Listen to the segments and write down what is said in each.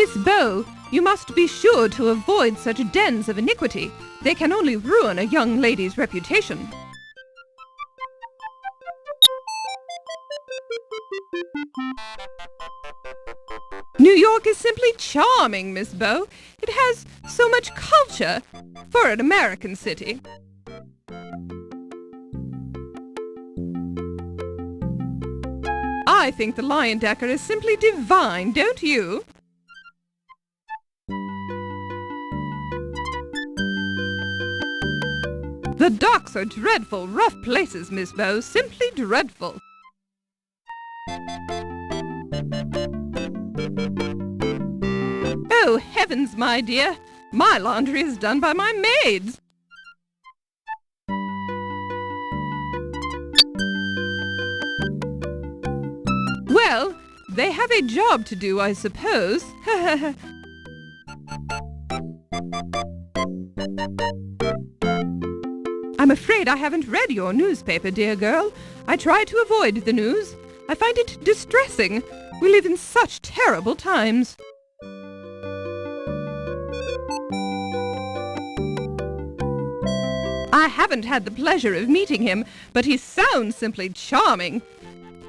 Miss Bow, you must be sure to avoid such dens of iniquity. They can only ruin a young lady's reputation. New York is simply charming, Miss Bow. It has so much culture for an American city. I think the Lion Decker is simply divine, don't you? The docks are dreadful, rough places, Miss Bow, simply dreadful. Oh, heavens, my dear, my laundry is done by my maids. Well, they have a job to do, I suppose. I'm afraid I haven't read your newspaper, dear girl. I try to avoid the news. I find it distressing. We live in such terrible times. I haven't had the pleasure of meeting him, but he sounds simply charming.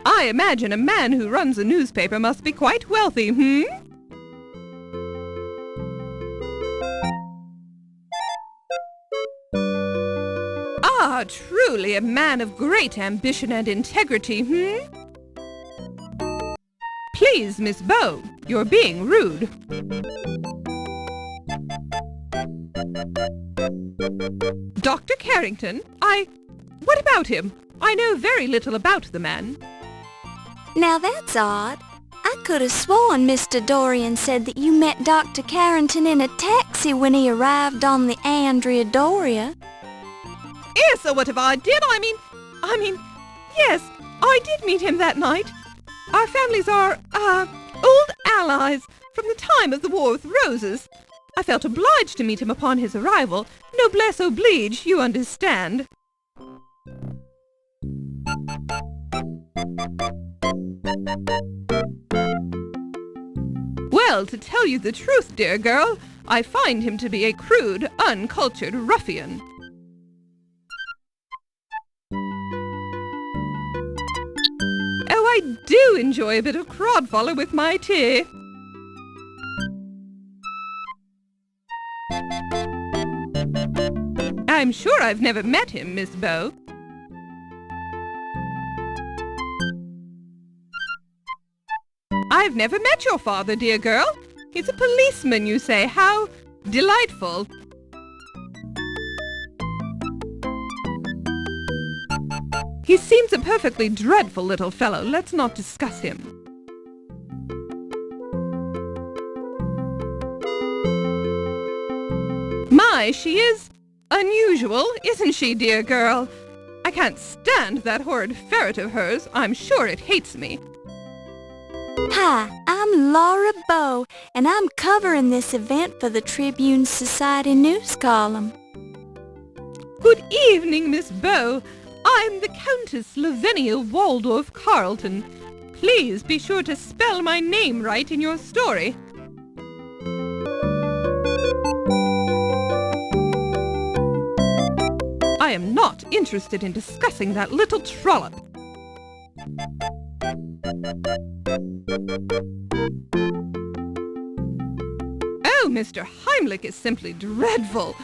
I imagine a man who runs a newspaper must be quite wealthy, Ah, truly a man of great ambition and integrity, Please, Miss Bow, you're being rude. Dr. Carrington? What about him? I know very little about the man. Now that's odd. I could have sworn Mr. Dorian said that you met Dr. Carrington in a taxi when he arrived on the Andrea Doria. Yes, so what if I did? I mean, yes, I did meet him that night. Our families are, old allies from the time of the War with Roses. I felt obliged to meet him upon his arrival. Noblesse oblige, you understand. Well, to tell you the truth, dear girl, I find him to be a crude, uncultured ruffian. Oh, I do enjoy a bit of crodfollow with my tea. I'm sure I've never met him, Miss Bow. I've never met your father, dear girl. He's a policeman, you say. How delightful. He seems a perfectly dreadful little fellow. Let's not discuss him. My, she is unusual, isn't she, dear girl? I can't stand that horrid ferret of hers. I'm sure it hates me. Hi, I'm Laura Bow, and I'm covering this event for the Tribune Society news column. Good evening, Miss Bow. I'm the Countess Lavinia Waldorf Carleton. Please be sure to spell my name right in your story. I am not interested in discussing that little trollop. Oh, Mr. Heimlich is simply dreadful.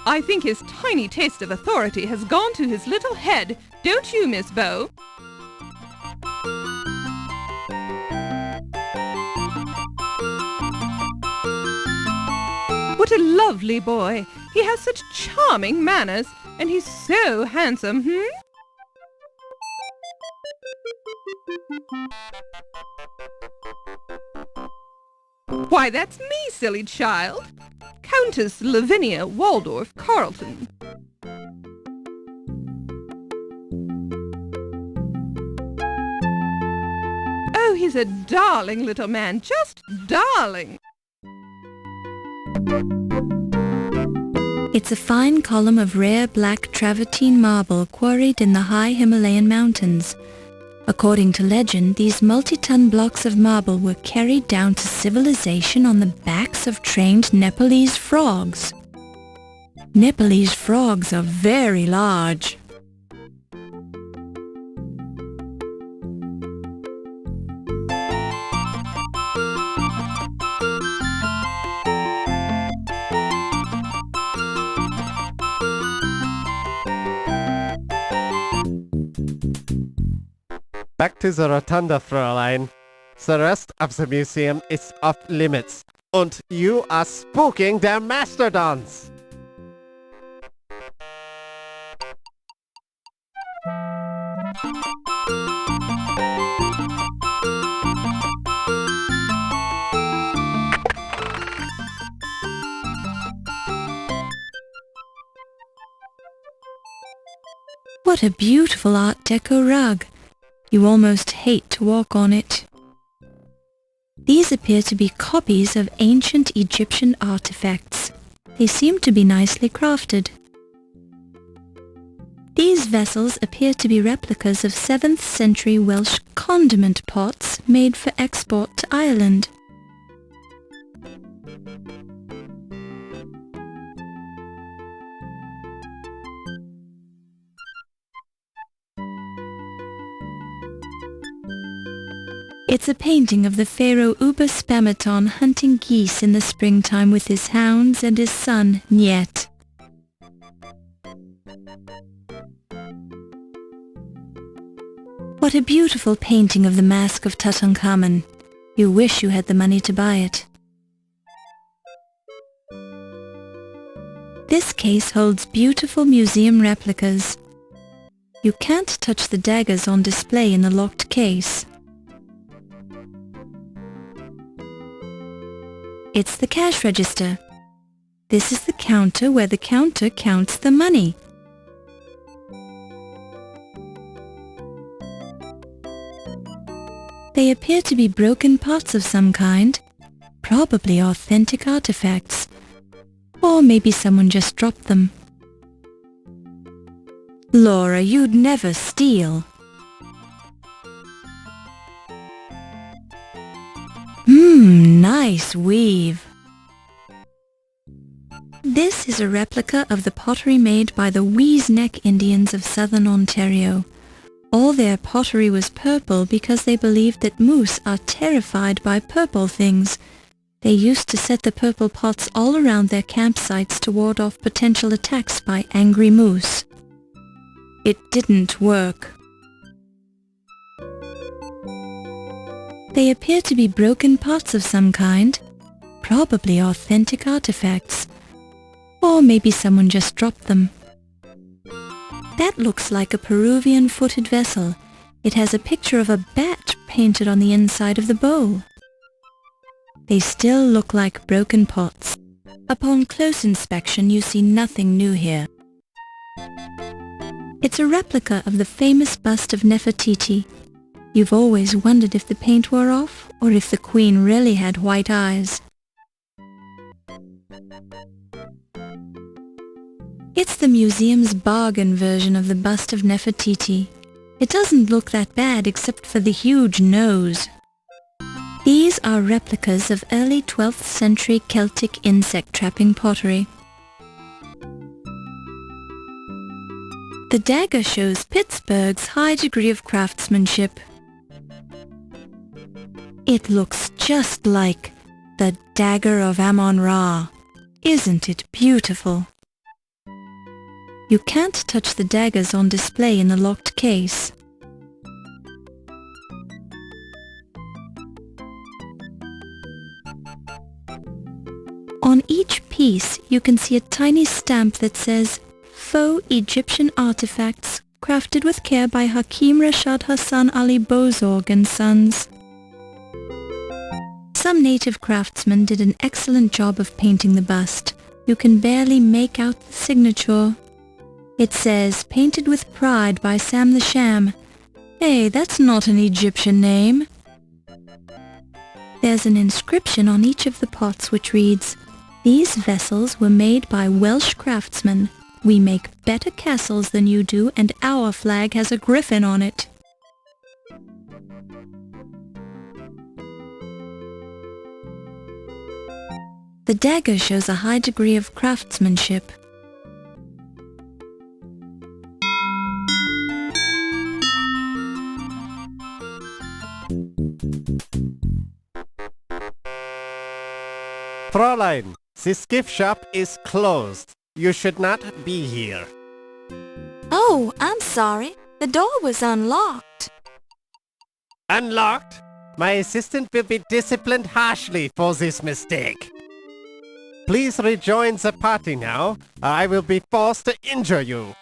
I think his tiny taste of authority has gone to his little head. Don't you, Miss Bow? What a lovely boy. He has such charming manners, and he's so handsome, Why, that's me, silly child. Countess Lavinia Waldorf Carleton. Oh, he's a darling little man, just darling. It's a fine column of rare black travertine marble quarried in the high Himalayan mountains. According to legend, these multi-ton blocks of marble were carried down to civilization on the backs of trained Nepalese frogs. Nepalese frogs are very large. Back to the Rotunda, Fräulein. The rest of the museum is off limits. Und you are spooking their mastodons. What a beautiful Art Deco rug! You almost hate to walk on it. These appear to be copies of ancient Egyptian artifacts. They seem to be nicely crafted. These vessels appear to be replicas of 7th century Welsh condiment pots made for export to Ireland. It's a painting of the pharaoh Uba Spamerton hunting geese in the springtime with his hounds and his son, Niet. What a beautiful painting of the Mask of Tutankhamun. You wish you had the money to buy it. This case holds beautiful museum replicas. You can't touch the daggers on display in the locked case. It's the cash register. This is the counter where the counter counts the money. They appear to be broken pots of some kind, probably authentic artifacts. Or maybe someone just dropped them. Laura, you'd never steal. Nice weave. This is a replica of the pottery made by the Wheeze Neck Indians of southern Ontario. All their pottery was purple because they believed that moose are terrified by purple things. They used to set the purple pots all around their campsites to ward off potential attacks by angry moose. It didn't work. They appear to be broken pots of some kind, probably authentic artifacts. Or maybe someone just dropped them. That looks like a Peruvian footed vessel. It has a picture of a bat painted on the inside of the bowl. They still look like broken pots. Upon close inspection, you see nothing new here. It's a replica of the famous bust of Nefertiti. You've always wondered if the paint wore off, or if the queen really had white eyes. It's the museum's bargain version of the bust of Nefertiti. It doesn't look that bad except for the huge nose. These are replicas of early 12th century Celtic insect trapping pottery. The dagger shows Pittsburgh's high degree of craftsmanship. It looks just like the Dagger of Amon-Ra. Isn't it beautiful? You can't touch the daggers on display in the locked case. On each piece, you can see a tiny stamp that says, "Faux Egyptian artifacts, crafted with care by Hakim Rashad Hassan Ali Bozorg and Sons." Some native craftsmen did an excellent job of painting the bust. You can barely make out the signature. It says, "Painted with pride by Sam the Sham." Hey, that's not an Egyptian name. There's an inscription on each of the pots which reads, "These vessels were made by Welsh craftsmen. We make better castles than you do, and our flag has a griffin on it." The dagger shows a high degree of craftsmanship. Fräulein, this gift shop is closed. You should not be here. Oh, I'm sorry. The door was unlocked. Unlocked? My assistant will be disciplined harshly for this mistake. Please rejoin the party now, or I will be forced to injure you.